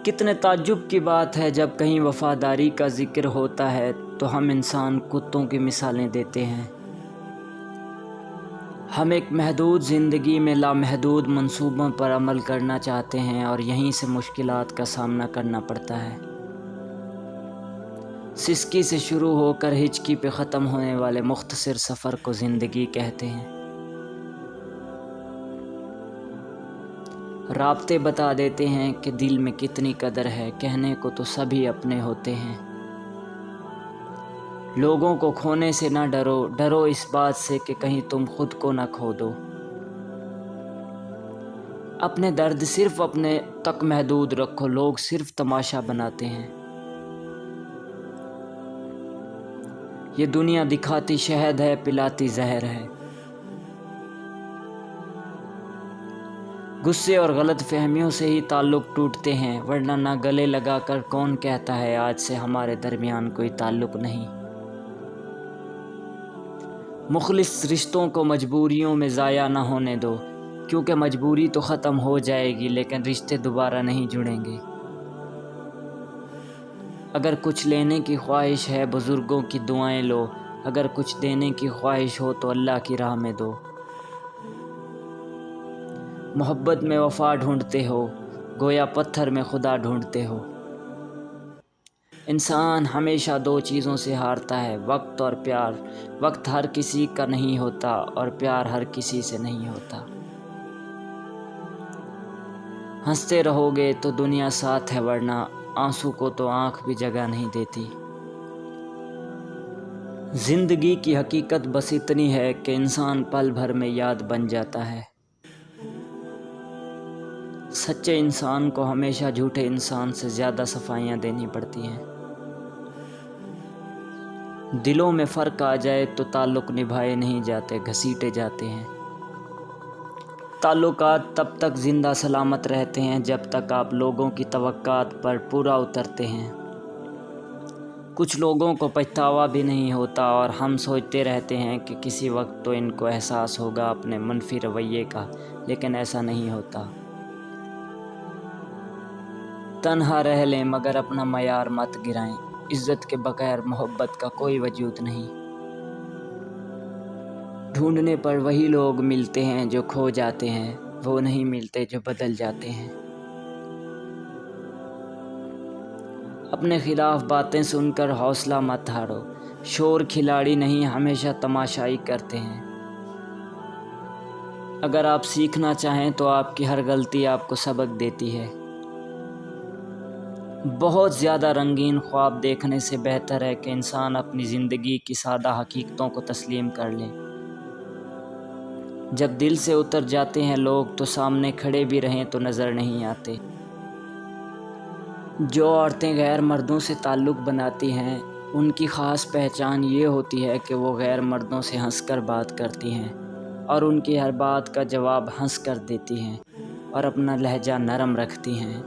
کتنے تعجب کی بات ہے جب کہیں وفاداری کا ذکر ہوتا ہے تو ہم انسان کتوں کی مثالیں دیتے ہیں۔ ہم ایک محدود زندگی میں لامحدود منصوبوں پر عمل کرنا چاہتے ہیں اور یہیں سے مشکلات کا سامنا کرنا پڑتا ہے۔ سسکی سے شروع ہو کر ہچکی پہ ختم ہونے والے مختصر سفر کو زندگی کہتے ہیں۔ رابطے بتا دیتے ہیں کہ دل میں کتنی قدر ہے، کہنے کو تو سبھی اپنے ہوتے ہیں۔ لوگوں کو کھونے سے نہ ڈرو، ڈرو اس بات سے کہ کہیں تم خود کو نہ کھو دو۔ اپنے درد صرف اپنے تک محدود رکھو، لوگ صرف تماشا بناتے ہیں۔ یہ دنیا دکھاتی شہد ہے، پلاتی زہر ہے۔ غصے اور غلط فہمیوں سے ہی تعلق ٹوٹتے ہیں، ورنہ نہ گلے لگا کر کون کہتا ہے آج سے ہمارے درمیان کوئی تعلق نہیں۔ مخلص رشتوں کو مجبوریوں میں ضائع نہ ہونے دو، کیونکہ مجبوری تو ختم ہو جائے گی لیکن رشتے دوبارہ نہیں جڑیں گے۔ اگر کچھ لینے کی خواہش ہے بزرگوں کی دعائیں لو، اگر کچھ دینے کی خواہش ہو تو اللہ کی راہ میں دو۔ محبت میں وفا ڈھونڈتے ہو، گویا پتھر میں خدا ڈھونڈتے ہو۔ انسان ہمیشہ دو چیزوں سے ہارتا ہے، وقت اور پیار۔ وقت ہر کسی کا نہیں ہوتا اور پیار ہر کسی سے نہیں ہوتا۔ ہنستے رہو گے تو دنیا ساتھ ہے، ورنہ آنسو کو تو آنکھ بھی جگہ نہیں دیتی۔ زندگی کی حقیقت بس اتنی ہے کہ انسان پل بھر میں یاد بن جاتا ہے۔ سچے انسان کو ہمیشہ جھوٹے انسان سے زیادہ صفائیاں دینی پڑتی ہیں۔ دلوں میں فرق آ جائے تو تعلق نبھائے نہیں جاتے، گھسیٹے جاتے ہیں۔ تعلقات تب تک زندہ سلامت رہتے ہیں جب تک آپ لوگوں کی توقعات پر پورا اترتے ہیں۔ کچھ لوگوں کو پچھتاوا بھی نہیں ہوتا اور ہم سوچتے رہتے ہیں کہ کسی وقت تو ان کو احساس ہوگا اپنے منفی رویے کا، لیکن ایسا نہیں ہوتا۔ تنہا رہ لیں مگر اپنا معیار مت گرائیں، عزت کے بغیر محبت کا کوئی وجود نہیں۔ ڈھونڈنے پر وہی لوگ ملتے ہیں جو کھو جاتے ہیں، وہ نہیں ملتے جو بدل جاتے ہیں۔ اپنے خلاف باتیں سن کر حوصلہ مت ہارو، شور کھلاڑی نہیں ہمیشہ تماشائی کرتے ہیں۔ اگر آپ سیکھنا چاہیں تو آپ کی ہر غلطی آپ کو سبق دیتی ہے۔ بہت زیادہ رنگین خواب دیکھنے سے بہتر ہے کہ انسان اپنی زندگی کی سادہ حقیقتوں کو تسلیم کر لے۔ جب دل سے اتر جاتے ہیں لوگ تو سامنے کھڑے بھی رہیں تو نظر نہیں آتے۔ جو عورتیں غیر مردوں سے تعلق بناتی ہیں ان کی خاص پہچان یہ ہوتی ہے کہ وہ غیر مردوں سے ہنس کر بات کرتی ہیں اور ان کی ہر بات کا جواب ہنس کر دیتی ہیں اور اپنا لہجہ نرم رکھتی ہیں۔